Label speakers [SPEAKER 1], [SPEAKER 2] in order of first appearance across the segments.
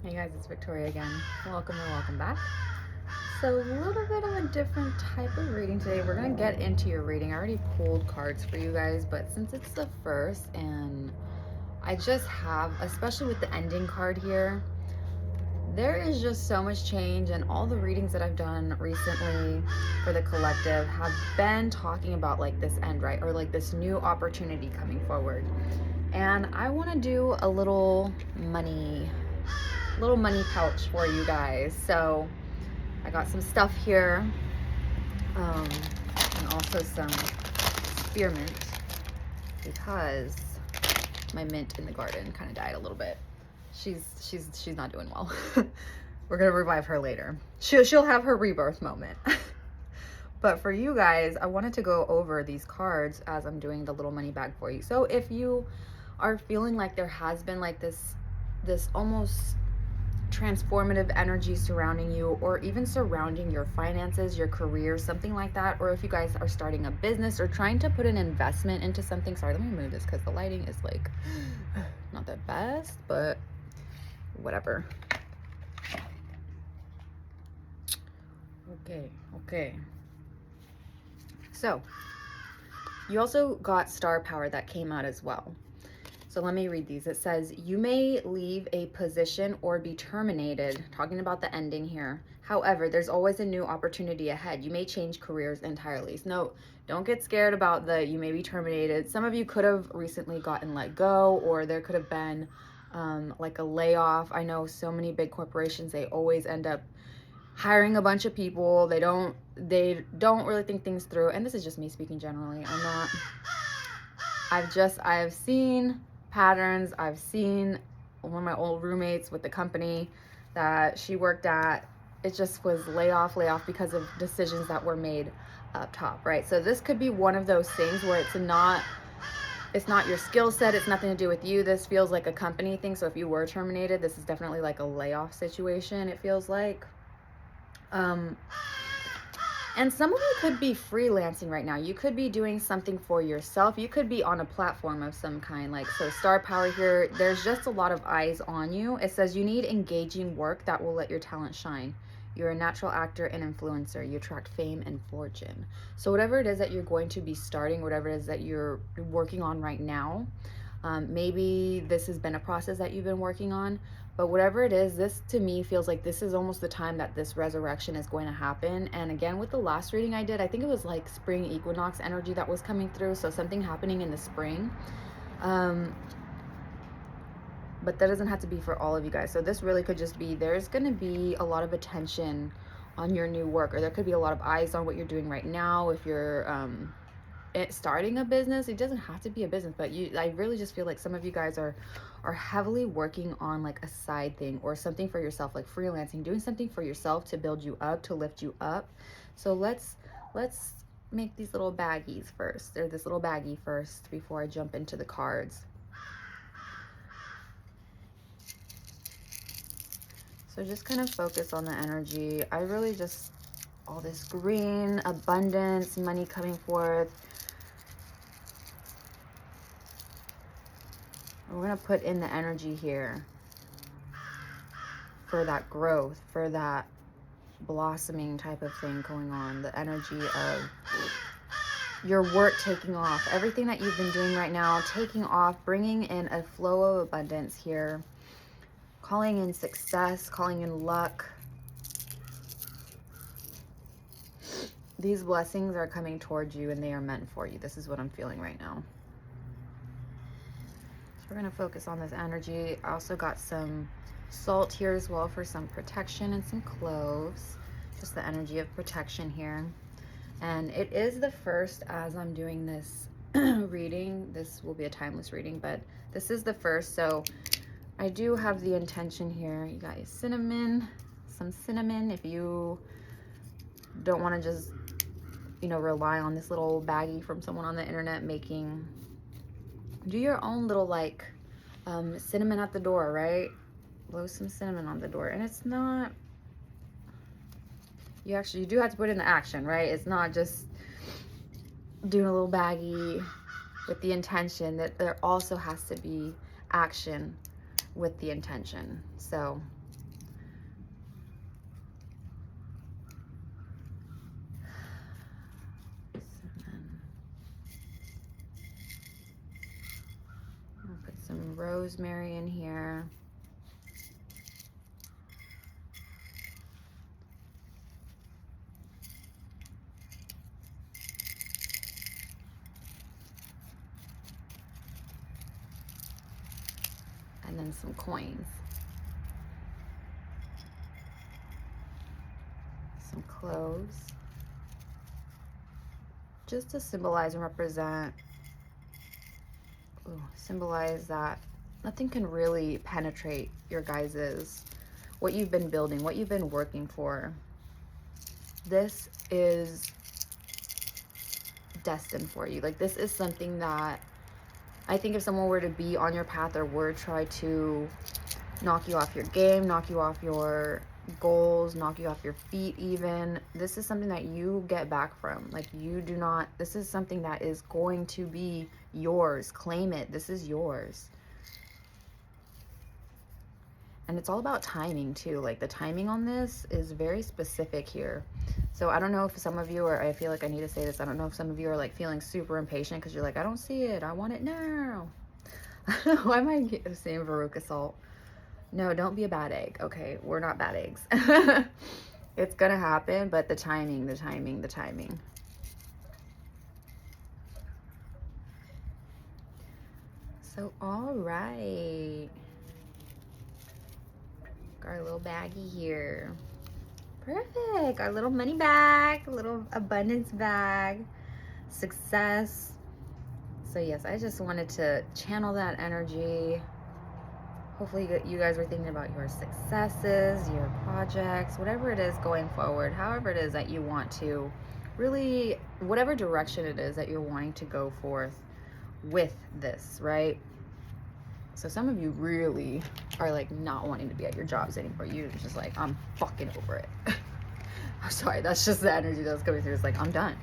[SPEAKER 1] Hey guys, it's Victoria again. Welcome and welcome back. So, a little bit of a different type of reading today. We're going to get into your reading. I already pulled cards for you guys, but since it's the first and I just have, especially with the ending card here, there is just so much change, and all the readings that I've done recently for the collective have been talking about like this end, right? Or like this new opportunity coming forward. And I want to do a little money pouch for you guys. So I got some stuff here, and also some spearmint because my mint in the garden kind of died a little bit. She's not doing well. We're gonna revive her later. She'll have her rebirth moment. But for you guys, I wanted to go over these cards as I'm doing the little money bag for you. So if you are feeling like there has been like this almost transformative energy surrounding you, or even surrounding your finances, your career, something like that, or if you guys are starting a business or trying to put an investment into something. Sorry, let me move this because the lighting is like not the best, but whatever. Okay. So you also got star power that came out as well. So let me read these. It says, you may leave a position or be terminated, talking about the ending here. However, there's always a new opportunity ahead. You may change careers entirely. So no, don't get scared about the you may be terminated. Some of you could have recently gotten let go, or there could have been like a layoff. I know so many big corporations, they always end up hiring a bunch of people. They don't really think things through. And this is just me speaking generally. I've seen patterns. I've seen one of my old roommates with the company that she worked at, it just was layoff because of decisions that were made up top, right? So this could be one of those things where it's not your skill set, it's nothing to do with you. This feels like a company thing. So if you were terminated, this is definitely like a layoff situation, it feels like. And some of you could be freelancing right now. You could be doing something for yourself. You could be on a platform of some kind. Like, so star power here, there's just a lot of eyes on you. It says you need engaging work that will let your talent shine. You're a natural actor and influencer. You attract fame and fortune. So whatever it is that you're going to be starting, whatever it is that you're working on right now, maybe this has been a process that you've been working on, but whatever it is, this to me feels like this is almost the time that this resurrection is going to happen. And again, with the last reading I did, I think it was like spring equinox energy that was coming through. So something happening in the spring. But that doesn't have to be for all of you guys. So this really could just be, there's going to be a lot of attention on your new work, or there could be a lot of eyes on what you're doing right now. If you're starting a business, it doesn't have to be a business, but I really just feel like some of you guys are heavily working on like a side thing or something for yourself, like freelancing, doing something for yourself to build you up, to lift you up. So let's make these little baggies first, or this little baggie first, before I jump into the cards. So just kind of focus on the energy. I really just, all this green, abundance, money coming forth. We're going to put in the energy here for that growth, for that blossoming type of thing going on. The energy of your work taking off. Everything that you've been doing right now, taking off, bringing in a flow of abundance here. Calling in success, calling in luck. These blessings are coming towards you and they are meant for you. This is what I'm feeling right now. We're going to focus on this energy. I also got some salt here as well for some protection, and some cloves. Just the energy of protection here. And it is the first as I'm doing this reading. This will be a timeless reading, but this is the first. So I do have the intention here. You guys, cinnamon, some cinnamon. If you don't want to just, rely on this little baggie from someone on the internet making, do your own little like cinnamon at the door, right? Blow some cinnamon on the door. And it's not, you do have to put in the action, right? It's not just doing a little baggie with the intention, that there also has to be action with the intention. So rosemary in here. And then some coins. Some cloves. Just to symbolize and represent, symbolize that nothing can really penetrate your guys's, what you've been building, what you've been working for. This is destined for you. Like, this is something that I think if someone were to be on your path or were to try to knock you off your game, knock you off your goals, knock you off your feet even, this is something that you get back from. Like, you do not, this is something that is going to be yours. Claim it. This is yours. And it's all about timing too. Like, the timing on this is very specific here. So I don't know if some of you are, I feel like I need to say this, I don't know if some of you are like feeling super impatient because you're like, I don't see it, I want it now. Why am I saying Veruca salt? No, don't be a bad egg. Okay, we're not bad eggs. It's gonna happen, but the timing. So, all right. Got our little baggie here. Perfect. Our little money bag, little abundance bag, success. So yes, I just wanted to channel that energy. Hopefully you guys are thinking about your successes, your projects, whatever it is going forward, however it is that you want to really, whatever direction it is that you're wanting to go forth with this, right? So some of you really are like not wanting to be at your jobs anymore. You're just like, I'm fucking over it. I'm sorry, that's just the energy that's coming through. It's like, I'm done.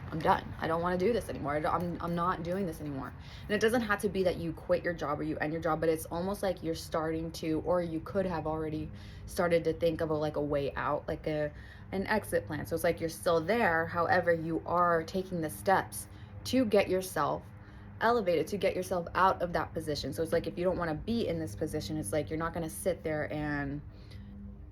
[SPEAKER 1] I don't want to do this anymore. I'm not doing this anymore. And it doesn't have to be that you quit your job or you end your job, but it's almost like you're starting to, or you could have already started to think of a way out, like an exit plan. So it's like you're still there. However, you are taking the steps to get yourself elevated, to get yourself out of that position. So it's like, if you don't want to be in this position, it's like you're not going to sit there and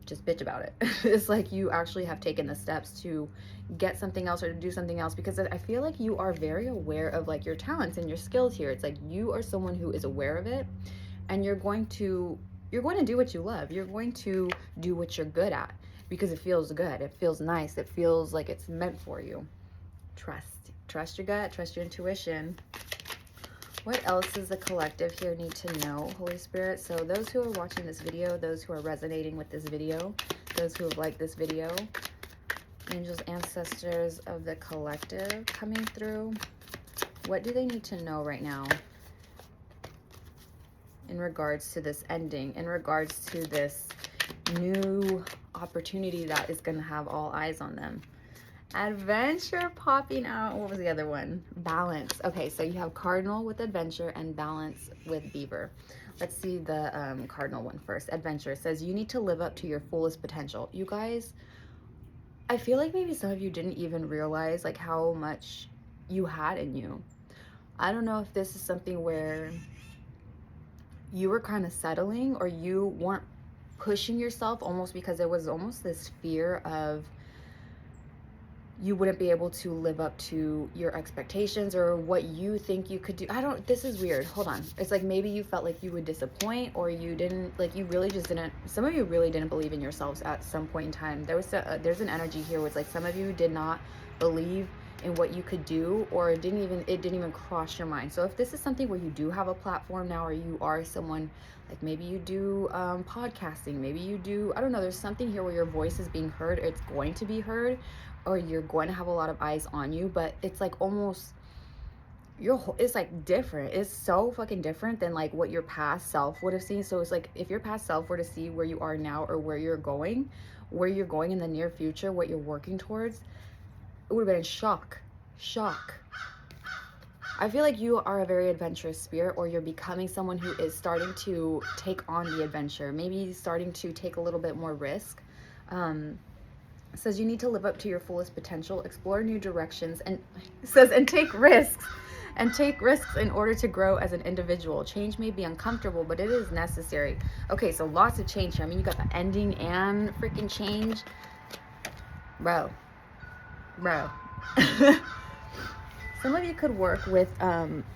[SPEAKER 1] just bitch about it. It's like you actually have taken the steps to get something else or to do something else, because I feel like you are very aware of like your talents and your skills here. It's like you are someone who is aware of it, and you're going to do what you love. You're going to do what you're good at because it feels good. It feels nice. It feels like it's meant for you. Trust your gut, trust your intuition. What else does the collective here need to know, Holy Spirit? So those who are watching this video, those who are resonating with this video, those who have liked this video, angels, ancestors of the collective coming through, what do they need to know right now in regards to this ending, in regards to this new opportunity that is going to have all eyes on them? Adventure popping out. What was the other one? Balance. Okay, so you have cardinal with adventure and balance with beaver. Let's see the cardinal one first. Adventure says you need to live up to your fullest potential. You guys, I feel like maybe some of you didn't even realize like how much you had in you. I don't know if this is something where you were kind of settling or you weren't pushing yourself, almost because there was almost this fear of you wouldn't be able to live up to your expectations or what you think you could do. This is weird. Hold on. It's like maybe you felt like you would disappoint, or you didn't, like you really just didn't, some of you really didn't believe in yourselves at some point in time. There's an energy here where it's like some of you did not believe in what you could do, or it didn't even cross your mind. So if this is something where you do have a platform now, or you are someone, like maybe you do podcasting, maybe you do, I don't know, there's something here where your voice is being heard, or it's going to be heard, or you're going to have a lot of eyes on you, but it's like almost it's like different. It's so fucking different than like what your past self would have seen. So it's like if your past self were to see where you are now, or where you're going in the near future, what you're working towards, it would have been in shock. I feel like you are a very adventurous spirit, or you're becoming someone who is starting to take on the adventure, maybe starting to take a little bit more risk. It says you need to live up to your fullest potential, explore new directions, and it says, and take risks. and take risks in order to grow as an individual. Change may be uncomfortable, but it is necessary. Okay, so lots of change here. I mean, you got the ending and freaking change. Bro. Some of you could work with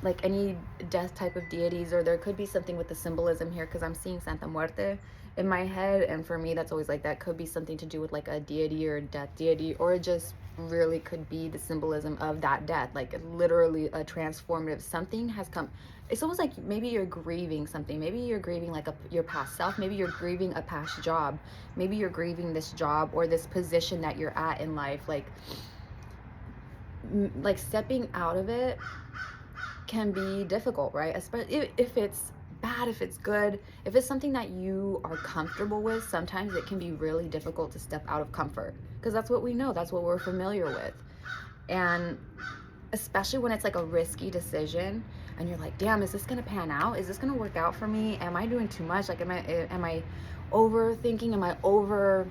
[SPEAKER 1] like any death type of deities, or there could be something with the symbolism here, because I'm seeing Santa Muerte in my head, and for me that's always like that could be something to do with like a deity or a death deity, or it just really could be the symbolism of that death, like literally a transformative something has come. It's almost like maybe you're grieving something. Maybe you're grieving like your past self. Maybe you're grieving a past job. Maybe you're grieving this job or this position that you're at in life. Like stepping out of it can be difficult, right? Especially if it's bad, if it's good, if it's something that you are comfortable with. Sometimes it can be really difficult to step out of comfort, because that's what we know, that's what we're familiar with. And especially when it's like a risky decision and you're like, damn, is this gonna pan out? Is this gonna work out for me? Am I doing too much? Like, am I overthinking? Am I over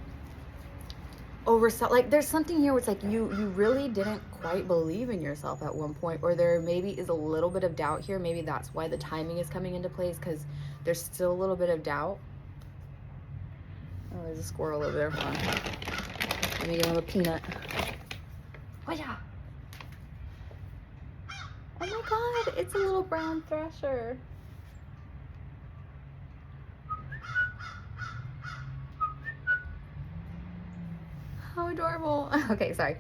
[SPEAKER 1] like, there's something here where it's like you really didn't quite believe in yourself at one point, or there maybe is a little bit of doubt here. Maybe that's why the timing is coming into place, because there's still a little bit of doubt. Oh, there's a squirrel over there. Hold on. Let me give him a peanut. Oh yeah. Oh my god, it's a little brown thrasher. How adorable. Okay, sorry.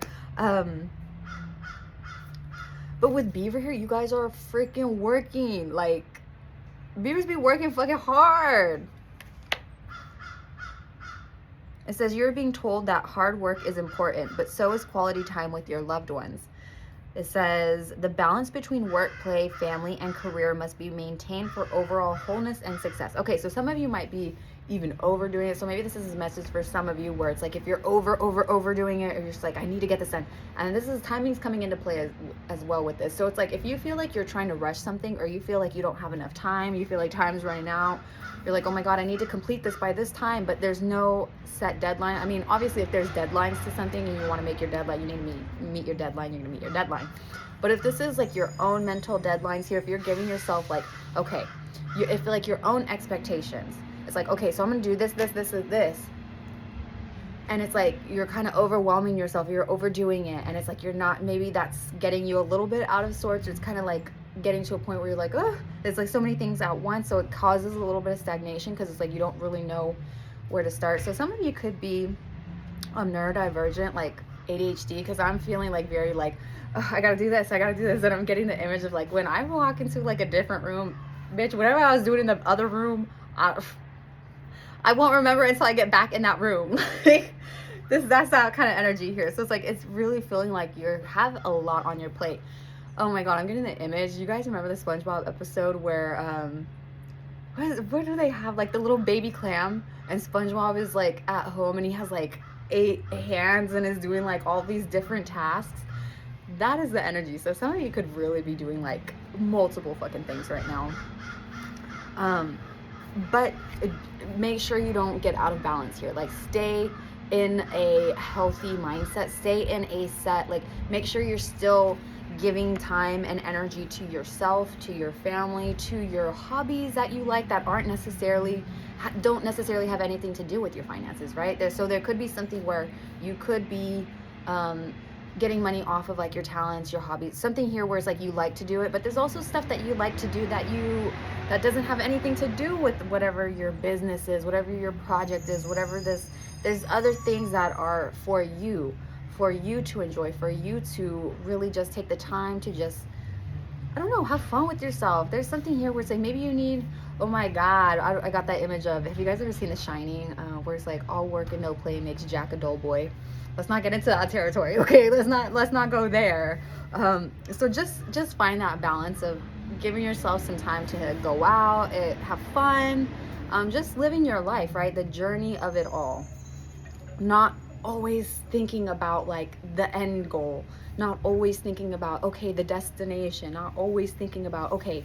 [SPEAKER 1] But with Beaver here, you guys are freaking working. Like, Beavers be working fucking hard. It says you're being told that hard work is important, but so is quality time with your loved ones. It says the balance between work, play, family, and career must be maintained for overall wholeness and success. Okay, so some of you might be even overdoing it. So maybe this is a message for some of you where it's like if you're overdoing it, or you're just like, I need to get this done. And this is timing's coming into play as well with this. So it's like if you feel like you're trying to rush something, or you feel like you don't have enough time, you feel like time's running out, you're like, oh my god, I need to complete this by this time, but there's no set deadline. I mean, obviously if there's deadlines to something and you want to make your deadline, you need to meet your deadline, you're gonna meet your deadline. But if this is like your own mental deadlines here, if you're giving yourself like, okay, if like your own expectations, it's like, okay, so I'm gonna do this, and it's like you're kind of overwhelming yourself, you're overdoing it, and it's like you're not, maybe that's getting you a little bit out of sorts. It's kind of like getting to a point where you're like, oh, it's like so many things at once, so it causes a little bit of stagnation, because it's like you don't really know where to start. So some of you could be neurodivergent, like ADHD, because I'm feeling like very like, oh, I gotta do this, and I'm getting the image of like when I walk into like a different room, bitch, whatever I was doing in the other room, I won't remember until I get back in that room. That's that kind of energy here. So it's like, it's really feeling like you have a lot on your plate. Oh my god, I'm getting the image. You guys remember the SpongeBob episode where what do they have, like the little baby clam, and SpongeBob is like at home and he has like 8 hands and is doing like all these different tasks? That is the energy. So some of you could really be doing like multiple fucking things right now. But make sure you don't get out of balance here. Like, stay in a healthy mindset, stay in a set, like make sure you're still giving time and energy to yourself, to your family, to your hobbies that you like that aren't necessarily don't necessarily have anything to do with your finances, right? So there could be something where you could be getting money off of like your talents, your hobbies, something here where it's like you like to do it, but there's also stuff that you like to do that doesn't have anything to do with whatever your business is, whatever your project is, whatever there's other things that are for you to enjoy, for you to really just take the time to just, I don't know, have fun with yourself. There's something here where it's like maybe you need, oh my god, I got that image of, have you guys ever seen The Shining, where it's like all work and no play makes Jack a dull boy? Let's not get into that territory, okay? Let's not go there. So just find that balance of giving yourself some time to go out, have fun, just living your life, right? The journey of it all. Not always thinking about like the end goal, not always thinking about, okay, the destination, not always thinking about, okay,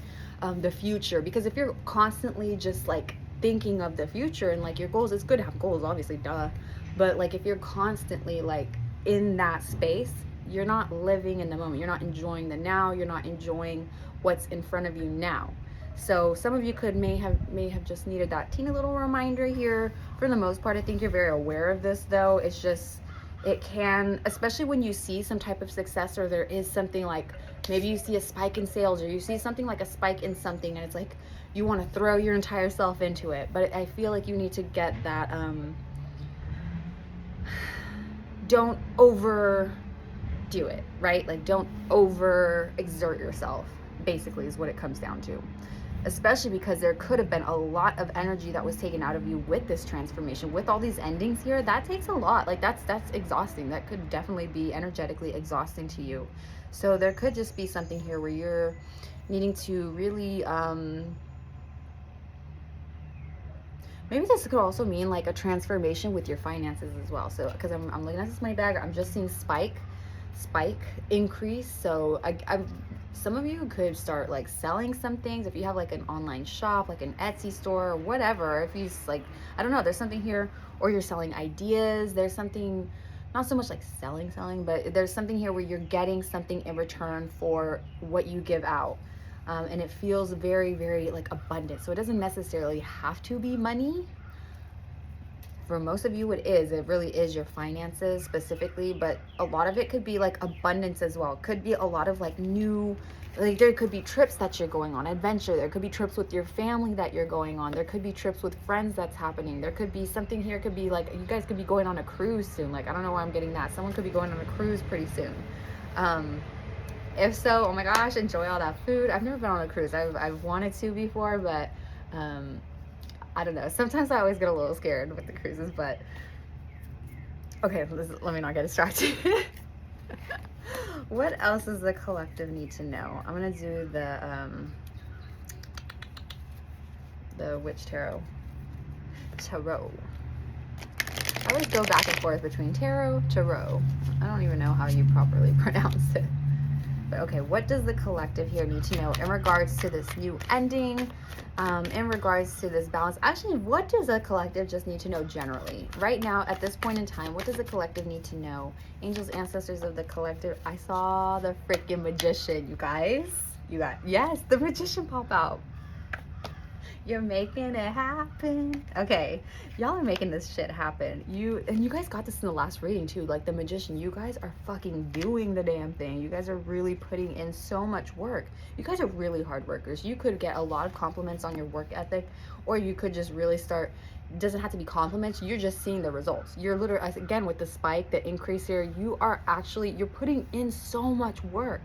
[SPEAKER 1] the future. Because if you're constantly just like thinking of the future and like your goals, it's good to have goals, obviously, duh. But like if you're constantly like in that space, you're not living in the moment. You're not enjoying the now. You're not enjoying what's in front of you now. So some of you may have just needed that teeny little reminder here. For the most part, I think you're very aware of this, though. It's just, it can, especially when you see some type of success, or there is something like, maybe you see a spike in sales, or you see something like a spike in something, and it's like you want to throw your entire self into it. But I feel like you need to get that, don't overdo it, right? Like, don't over exert yourself, basically, is what it comes down to. Especially because there could have been a lot of energy that was taken out of you with this transformation. With all these endings here, that takes a lot. Like, that's exhausting. That could definitely be energetically exhausting to you. So there could just be something here where you're needing to really, maybe this could also mean like a transformation with your finances as well. So, because I'm looking at this money bag, I'm just seeing spike increase. So some of you could start like selling some things. If you have like an online shop, like an Etsy store or whatever, if you like, I don't know, there's something here, or you're selling ideas. There's something, not so much like selling, but there's something here where you're getting something in return for what you give out. And it feels very, very like abundant. So it doesn't necessarily have to be money. For most of you, it really is your finances specifically, but a lot of it could be like abundance as well. Could be a lot of like new, like there could be trips that you're going on, adventure. There could be trips with your family that you're going on. There could be trips with friends that's happening. There could be something here, could be like, you guys could be going on a cruise soon. Like, I don't know why I'm getting that. Someone could be going on a cruise pretty soon. If so, oh my gosh, enjoy all that food. I've never been on a cruise. I've wanted to before, but I don't know. Sometimes I always get a little scared with the cruises, but okay, let me not get distracted. What else does the collective need to know? I'm gonna do the Witch Tarot. Tarot. I always go back and forth between tarot, tarot. I don't even know how you properly pronounce it. But okay, what does the collective here need to know in regards to this new ending, in regards to this balance? Actually, what does the collective just need to know generally? Right now, at this point in time, what does the collective need to know? Angels, ancestors of the collective. I saw the freaking Magician, you guys. Yes, the Magician pop out. You're making it happen. Okay, y'all are making this shit happen. You guys got this in the last reading too. Like the Magician, you guys are fucking doing the damn thing. You guys are really putting in so much work. You guys are really hard workers. You could get a lot of compliments on your work ethic, or you could just really start. It doesn't have to be compliments. You're just seeing the results. You're literally, again, with the spike, the increase here, you're putting in so much work.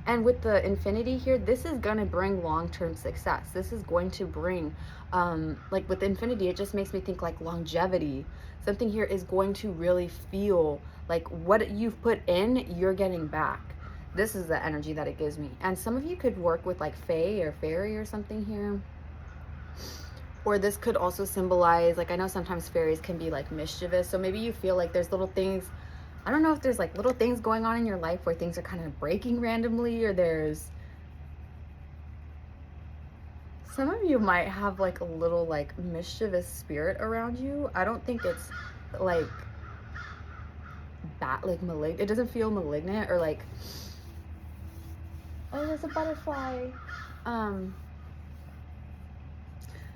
[SPEAKER 1] And with the infinity here, this is going to bring long-term success. This is going to bring, like with infinity, it just makes me think like longevity. Something here is going to really feel like what you've put in, you're getting back. This is the energy that it gives me. And some of you could work with like fae or fairy or something here. Or this could also symbolize, like I know sometimes fairies can be like mischievous. So maybe you feel like there's little things, I don't know if there's like little things going on in your life where things are kind of breaking randomly, or there's, some of you might have like a little like mischievous spirit around you. I don't think it's like like malignant. It doesn't feel malignant or like, oh, there's a butterfly.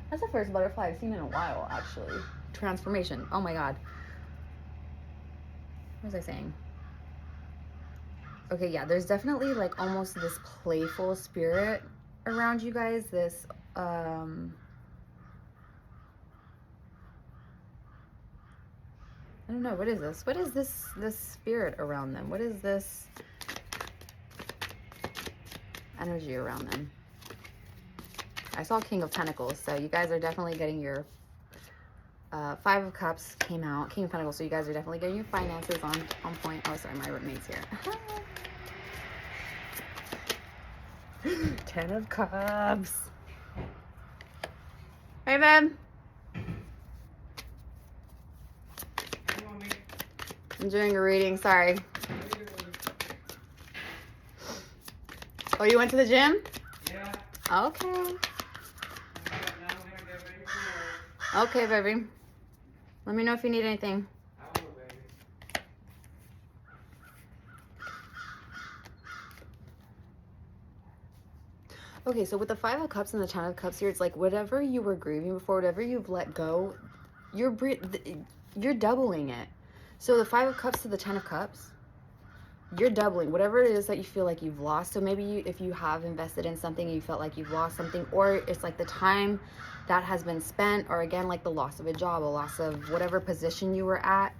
[SPEAKER 1] That's the first butterfly I've seen in a while, actually. Transformation. Oh my god. What was I saying? Okay, yeah, there's definitely like almost this playful spirit around you guys. This, I don't know, what is this? What is this spirit around them? What is this energy around them? I saw King of Pentacles, so you guys are definitely getting your 5 of Cups came out, King of Pentacles, so you guys are definitely getting your finances on point. Oh, sorry, my roommate's here. 10 of Cups. Hey, babe. I'm doing a reading, sorry. Oh, you went to the gym?
[SPEAKER 2] Yeah.
[SPEAKER 1] Okay. Okay, baby. Let me know if you need anything.
[SPEAKER 2] I will, baby.
[SPEAKER 1] Okay, so with the Five of Cups and the Ten of Cups here, it's like whatever you were grieving before, whatever you've let go, you're doubling it. So the Five of Cups to the Ten of Cups, you're doubling whatever it is that you feel like you've lost. So maybe if you have invested in something and you felt like you've lost something, or it's like the time that has been spent, or again, like the loss of a job, a loss of whatever position you were at,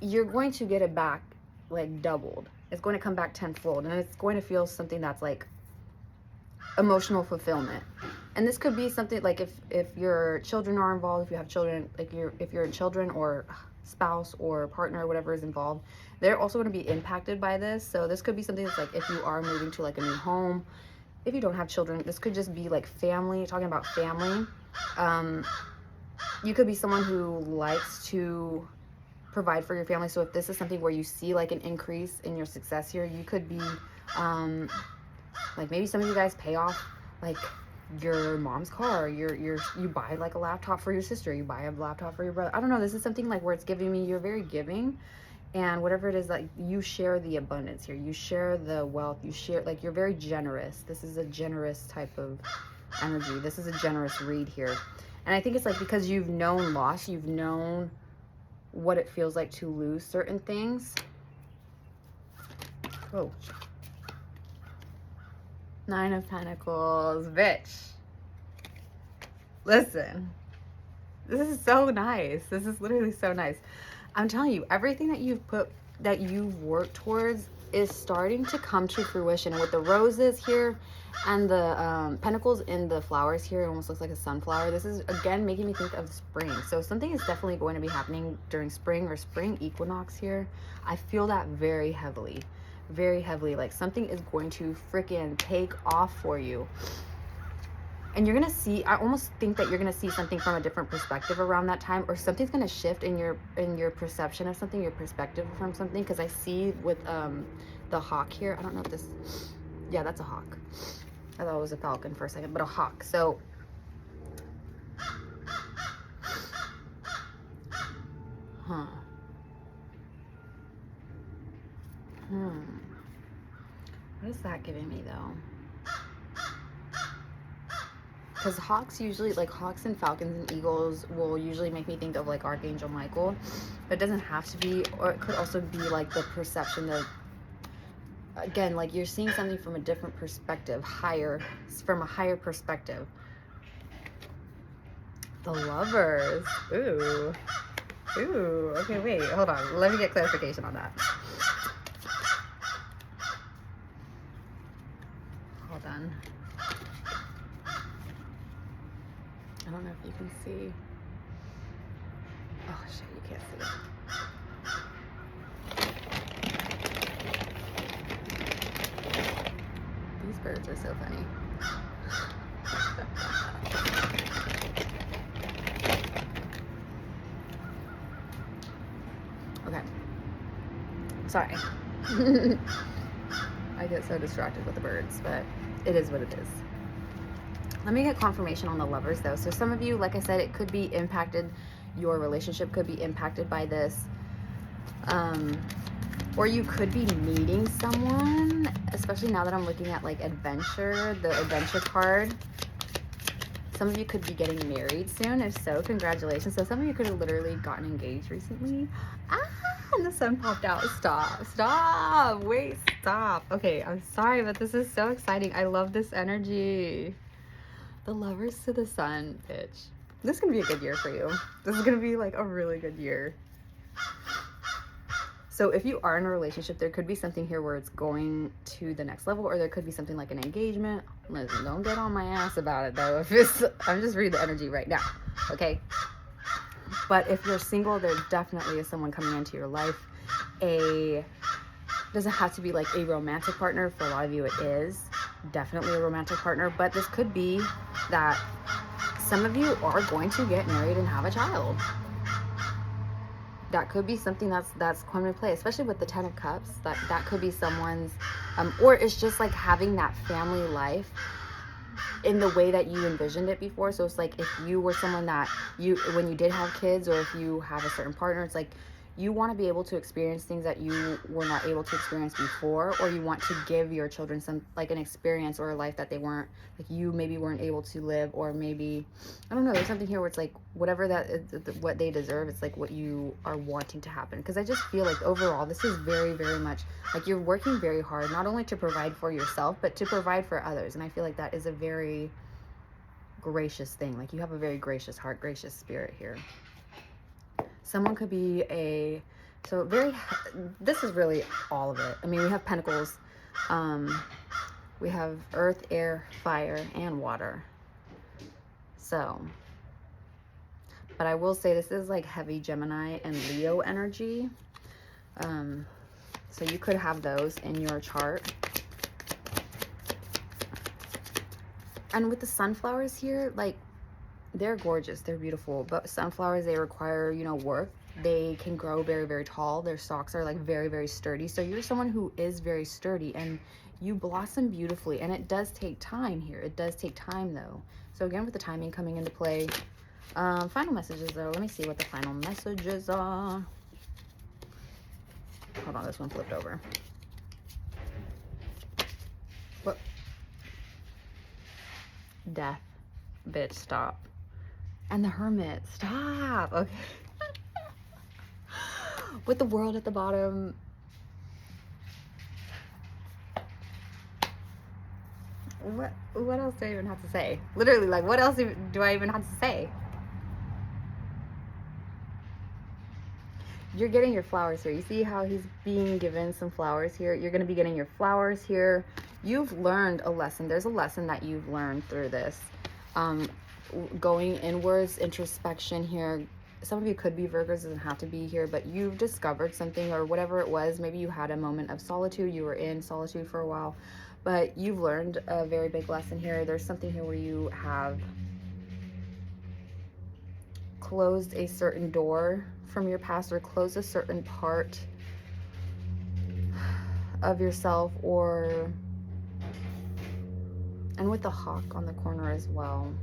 [SPEAKER 1] you're going to get it back like doubled. It's going to come back tenfold, and it's going to feel something that's like emotional fulfillment. And this could be something like if your children are involved, if you have children, like if you're children or spouse or partner, whatever is involved, they're also going to be impacted by this. So this could be something that's like if you are moving to like a new home, if you don't have children, this could just be like family, talking about family. You could be someone who likes to provide for your family. So if this is something where you see like an increase in your success here, you could be like maybe some of you guys pay off like your mom's car, you buy like a laptop for your sister, you buy a laptop for your brother. I don't know, this is something like where it's giving me, you're very giving, and whatever it is, like you share the abundance here, you share the wealth, you share, like you're very generous. This is a generous type of energy. This is a generous read here. And I think it's like because you've known loss, you've known what it feels like to lose certain things. Oh, Nine of Pentacles, bitch. Listen, this is so nice. This is literally so nice. I'm telling you, everything that you've worked towards is starting to come to fruition. And with the roses here and the pentacles in the flowers here, it almost looks like a sunflower. This is again making me think of spring. So something is definitely going to be happening during spring or spring equinox here. I feel that very heavily. Very heavily, like something is going to freaking take off for you, and you're gonna see, I almost think that you're gonna see something from a different perspective around that time, or something's gonna shift in your perception of something, your perspective from something. Because I see with the hawk here, I don't know if this, yeah, that's a hawk. I thought it was a falcon for a second, but a hawk. So what is that giving me though? Because hawks usually, like hawks and falcons and eagles will usually make me think of like Archangel Michael, but it doesn't have to be. Or it could also be like the perception that, again, like you're seeing something from a different perspective, from a higher perspective. The Lovers. Ooh, okay, wait, hold on, let me get clarification on that. Hold on. I don't know if you can see. Oh shit, you can't see it. These birds are so funny. Okay. Sorry. I get so distracted with the birds, but it is what it is. Let me get confirmation on the Lovers though. So some of you, like I said, it could be impacted, your relationship could be impacted by this. Or you could be meeting someone, especially now that I'm looking at like adventure, the adventure card. Some of you could be getting married soon. If so, congratulations. So some of you could have literally gotten engaged recently. And the sun popped out. Stop. Wait, stop. Okay, I'm sorry, but this is so exciting. I love this energy. The Lovers to the Sun, bitch. This is gonna be a good year for you. This is gonna be like a really good year. So if you are in a relationship, there could be something here where it's going to the next level, or there could be something like an engagement. Listen, don't get on my ass about it though. I'm just reading the energy right now, okay? But if you're single, there definitely is someone coming into your life. Doesn't have to be like a romantic partner. For a lot of you, it is definitely a romantic partner. But this could be that some of you are going to get married and have a child. That could be something that's coming to play, especially with the Ten of Cups. That could be someone's, or it's just like having that family life in the way that you envisioned it before. So it's like if you were someone that when you did have kids, or if you have a certain partner, it's like you want to be able to experience things that you were not able to experience before, or you want to give your children some, like, an experience or a life that they weren't, like, you maybe weren't able to live, or maybe, I don't know, there's something here where it's like whatever that is, what they deserve, it's like what you are wanting to happen. Because I just feel like overall this is very, very much like you're working very hard, not only to provide for yourself but to provide for others. And I feel like that is a very gracious thing. Like, you have a very gracious heart, gracious spirit here. Someone could be this is really all of it. I mean, we have pentacles, we have earth, air, fire, and water. So, but I will say this is like heavy Gemini and Leo energy. So you could have those in your chart. And with the sunflowers here, like, they're gorgeous, they're beautiful, but sunflowers, they require, you know, work. They can grow very, very tall. Their stalks are like very, very sturdy. So you're someone who is very sturdy, and you blossom beautifully. And it does take time here. It does take time though. So again, with the timing coming into play. Final messages though. Let me see what the final messages are. Hold on, this one flipped over. What? Death. Bitch, stop. And the Hermit, stop. Okay. With the World at the bottom. What else do I even have to say? Literally, like, what else do I even have to say? You're getting your flowers here. You see how he's being given some flowers here? You're going to be getting your flowers here. You've learned a lesson. There's a lesson that you've learned through this. Going inwards, introspection here. Some of you could be Virgos, doesn't have to be here, but you've discovered something, or whatever it was. Maybe you had a moment of solitude. You were in solitude for a while, but you've learned a very big lesson here. There's something here where you have closed a certain door from your past, or closed a certain part of yourself, or, and with the hawk on the corner as well,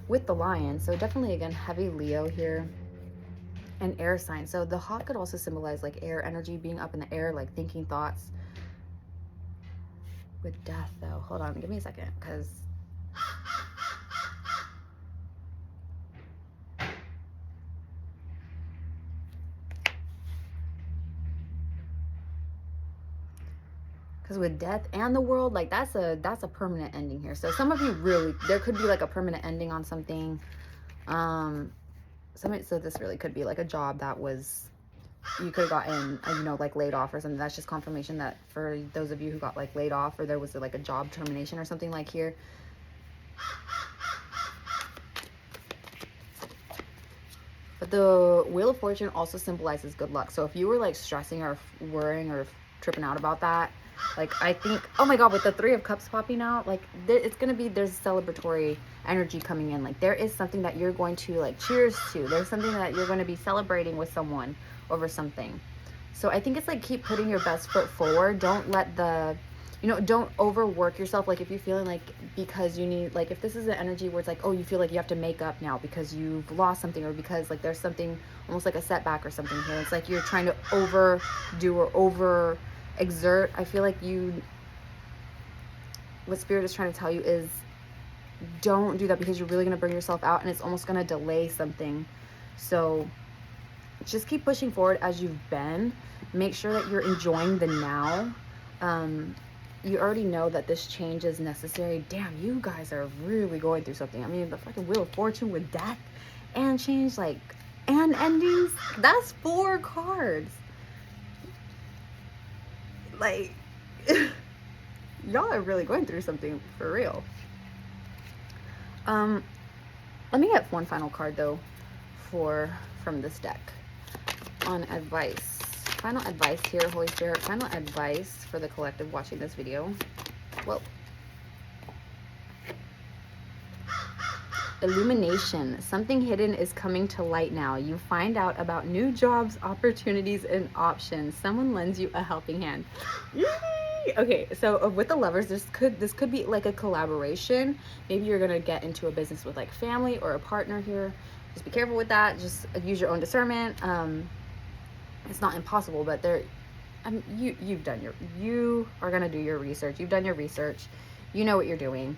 [SPEAKER 1] with the lion. So definitely, again, heavy Leo here. An air sign. So the hawk could also symbolize like air energy, being up in the air, like thinking thoughts. With death though, hold on, give me a second, because with death and the world, like that's a permanent ending here. So some of you really, there could be like a permanent ending on something. So this really could be like a job that was, you could have gotten, you know, like laid off or something. That's just confirmation that for those of you who got like laid off, or there was like a job termination or something like here. But the Wheel of Fortune also symbolizes good luck. So if you were like stressing or worrying or tripping out about that, like, I think, oh my God, with the Three of Cups popping out, like, it's going to be, there's celebratory energy coming in. Like, there is something that you're going to, like, cheers to. There's something that you're going to be celebrating with someone over something. So I think it's like, keep putting your best foot forward. Don't let the, you know, don't overwork yourself. Like, if you're feeling like, because you need, like, if this is an energy where it's like, oh, you feel like you have to make up now because you've lost something, or because like there's something almost like a setback or something here. It's like you're trying to overdo or over exert. I feel like what Spirit is trying to tell you is, don't do that, because you're really going to bring yourself out, and it's almost going to delay something. So just keep pushing forward as you've been. Make sure that you're enjoying the now. You already know that this change is necessary. Damn, you guys are really going through something. I mean, the fucking Wheel of Fortune with death and change, like, and endings, that's 4 cards. Like, y'all are really going through something for real. Let me get one final card though from this deck on advice. Final advice here, Holy Spirit. Final advice for the collective watching this video. Well, illumination. Something hidden is coming to light now. You find out about new jobs, opportunities, and options. Someone lends you a helping hand. Yay! Okay, so with the Lovers, this could be like a collaboration. Maybe you're gonna get into a business with like family or a partner here. Just be careful with that. Just use your own discernment. It's not impossible, but there, you are gonna do your research. You've done your research. You know what you're doing.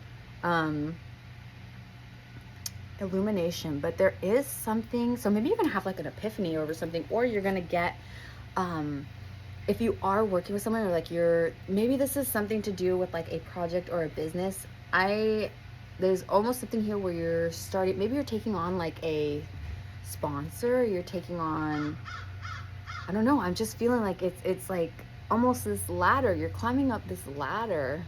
[SPEAKER 1] Illumination, but there is something. So maybe you're gonna have like an epiphany over something, or you're gonna get, if you are working with someone, or like maybe this is something to do with like a project or a business. There's almost something here where you're starting. Maybe you're taking on like a sponsor. You're taking on, I don't know, I'm just feeling like it's like almost this ladder. You're climbing up this ladder.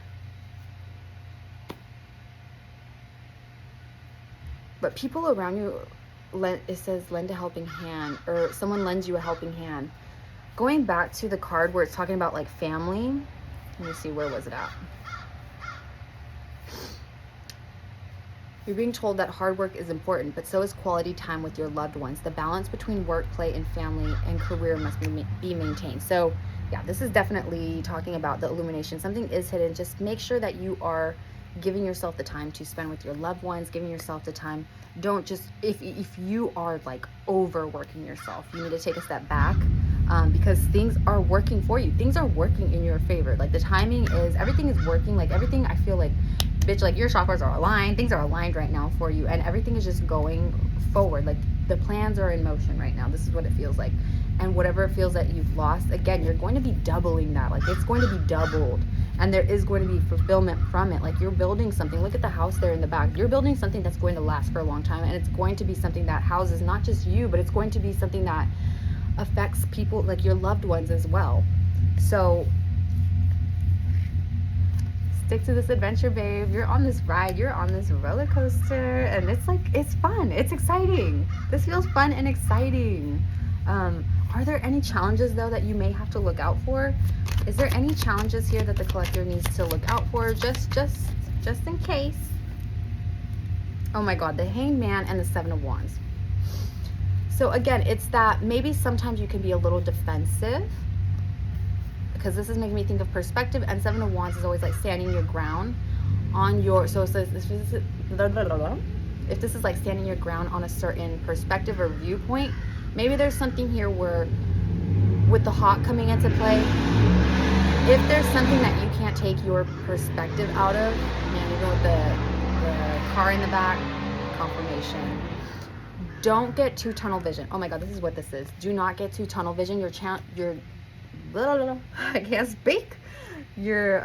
[SPEAKER 1] But people around you, it says lend a helping hand, or someone lends you a helping hand. Going back to the card where it's talking about like family, let me see, where was it at? You're being told that hard work is important, but so is quality time with your loved ones. The balance between work, play, and family and career must be maintained. So yeah, this is definitely talking about the illumination. Something is hidden. Just make sure that you are giving yourself the time to spend with your loved ones, giving yourself the time. Don't just, if you are like overworking yourself, you need to take a step back, because things are working for you. Things are working in your favor. Like the timing is, everything is working. Like everything, I feel like, bitch, like your chakras are aligned. Things are aligned right now for you, and everything is just going forward. Like the plans are in motion right now. This is what it feels like. And whatever it feels that you've lost, again, you're going to be doubling that. Like it's going to be doubled, and there is going to be fulfillment from it. Like you're building something. Look at the house there in the back. You're building something that's going to last for a long time, and it's going to be something that houses not just you, but it's going to be something that affects people, like your loved ones as well. So stick to this adventure, babe. You're on this ride. You're on this roller coaster, and it's like, it's fun. It's exciting. This feels fun and exciting. Are there any challenges though that you may have to look out for? Is there any challenges here that the collector needs to look out for, just in case? Oh my God, the Hanged Man and the Seven of Wands. So again, it's that maybe sometimes you can be a little defensive, because this is making me think of perspective, and Seven of Wands is always like standing your ground on your, so it says if this is like standing your ground on a certain perspective or viewpoint, maybe there's something here where with the hawk coming into play, if there's something that you can't take your perspective out of, man, even with the car in the back, confirmation. Don't get too tunnel vision. Oh my God, this is what this is. Do not get too tunnel vision. Your I can't speak. Your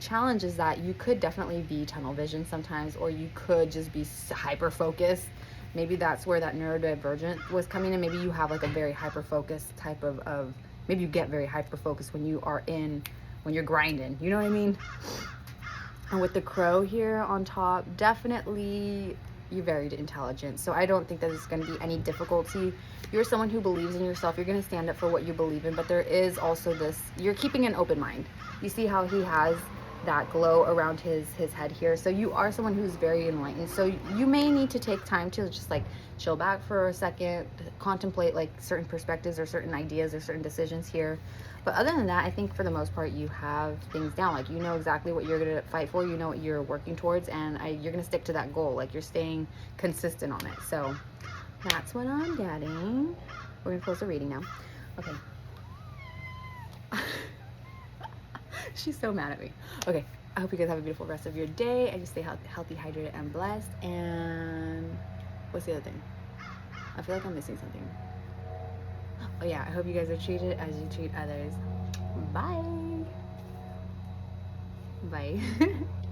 [SPEAKER 1] challenge is that you could definitely be tunnel vision sometimes, or you could just be hyper focused. Maybe that's where that neurodivergent was coming in. Maybe you have like a very hyper focused type of maybe you get very hyper focused when you're grinding, you know what I mean? And with the crow here on top, definitely you're very intelligent. So I don't think that it's going to be any difficulty. You're someone who believes in yourself. You're going to stand up for what you believe in, but there is also this, you're keeping an open mind. You see how he has that glow around his head here. So you are someone who's very enlightened. So you may need to take time to just like chill back for a second, contemplate like certain perspectives or certain ideas or certain decisions here. But other than that, I think for the most part, you have things down. Like you know exactly what you're going to fight for. You know what you're working towards, and you're going to stick to that goal. Like you're staying consistent on it. So that's what I'm getting. We're going to close the reading now. Okay. She's so mad at me. Okay. I hope you guys have a beautiful rest of your day, and you stay healthy, hydrated, and blessed. And what's the other thing? I feel like I'm missing something. Oh yeah, I hope you guys are treated as you treat others. Bye. Bye.